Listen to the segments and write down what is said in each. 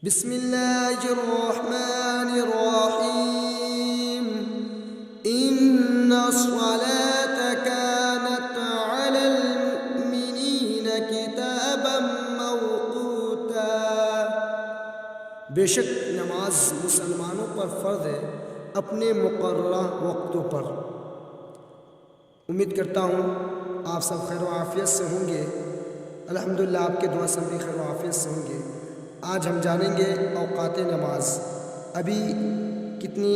بسم اللہ الرحمن الرحیم ان الصلاة كانت على المؤمنین کتابا موقوتا۔ بے شک نماز مسلمانوں پر فرض ہے اپنے مقررہ وقتوں پر۔ امید کرتا ہوں آپ سب خیر و عافیت سے ہوں گے۔ الحمدللہ آپ کے دعا سے بھی خیر و عافیت سے ہوں گے۔ آج ہم جانیں گے اوقات نماز، ابھی کتنی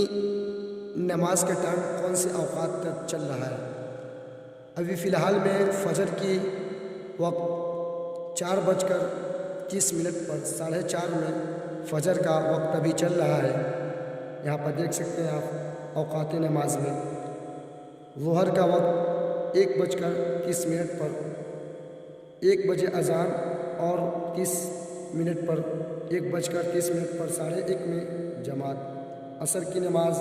نماز کا ٹائم کون سے اوقات تک چل رہا ہے۔ ابھی فی الحال میں فجر کی وقت 4:30 پر 4:30 میں فجر کا وقت ابھی چل رہا ہے۔ یہاں پر دیکھ سکتے ہیں آپ اوقات نماز میں ظہر کا وقت 1:30 پر 1 بجے اذان اور 30 منٹ پر 1:30 پر 1:30 میں جماعت۔ عصر کی نماز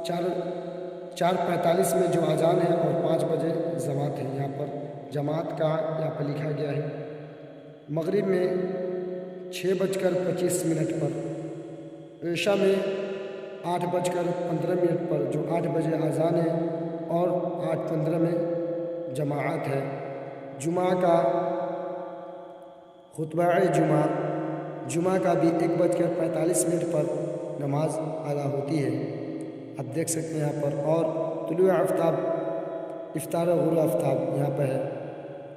4:45 میں جو اذان ہے اور 5 بجے جماعت ہے۔ یہاں پر جماعت کا یہاں پر لکھا گیا ہے۔ مغرب میں 6:25 پر، عشاء میں 8:15 پر جو 8 بجے اذان ہے اور 8:15 میں جماعت ہے۔ جمعہ کا خطبہ جمعہ کا بھی 1:45 پر نماز ادا ہوتی ہے۔ آپ دیکھ سکتے ہیں یہاں پر، اور طلوع آفتاب افطار غروب آفتاب یہاں پہ ہے،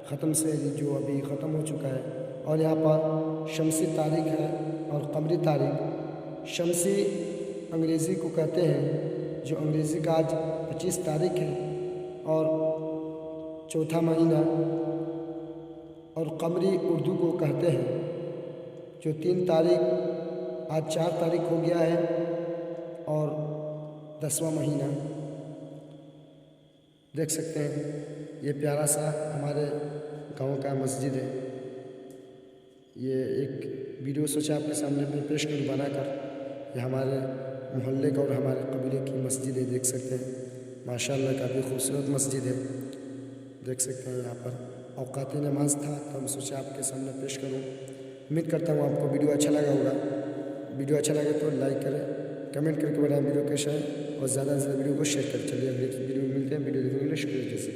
ختم سے جو ابھی ختم ہو چکا ہے۔ اور یہاں پر شمسی تاریخ ہے اور قمری تاریخ۔ شمسی انگریزی کو کہتے ہیں، جو انگریزی کا آج 25 تاریخ ہے اور چوتھا مہینہ، اور قمری اردو کو کہتے ہیں، جو 3 تاریخ، آج 4 تاریخ ہو گیا ہے اور 10واں مہینہ۔ دیکھ سکتے ہیں یہ پیارا سا ہمارے گاؤں کا مسجد ہے۔ یہ ایک ویڈیو سوچا آپ کے سامنے میں پیش کروں بنا کر۔ یہ ہمارے محلے کا اور ہمارے قبیلے کی مسجد ہے، دیکھ سکتے ہیں ماشاءاللہ کافی خوبصورت مسجد ہے۔ دیکھ سکتے ہیں یہاں پر اوقات نماز تھا تو ہم سوچا آپ کے سامنے پیش کروں۔ امید کرتا ہوں آپ کو ویڈیو اچھا لگا ہوگا۔ ویڈیو اچھا لگے تو لائک کریں، کمنٹ کر کے بتائیں ویڈیو کیسا ہے، اور زیادہ سے زیادہ ویڈیو کو شیئر کریں۔ چلیے اگلی ویڈیو میں ملتے ہیں، ویڈیو دیکھنے کے لیے شکریہ۔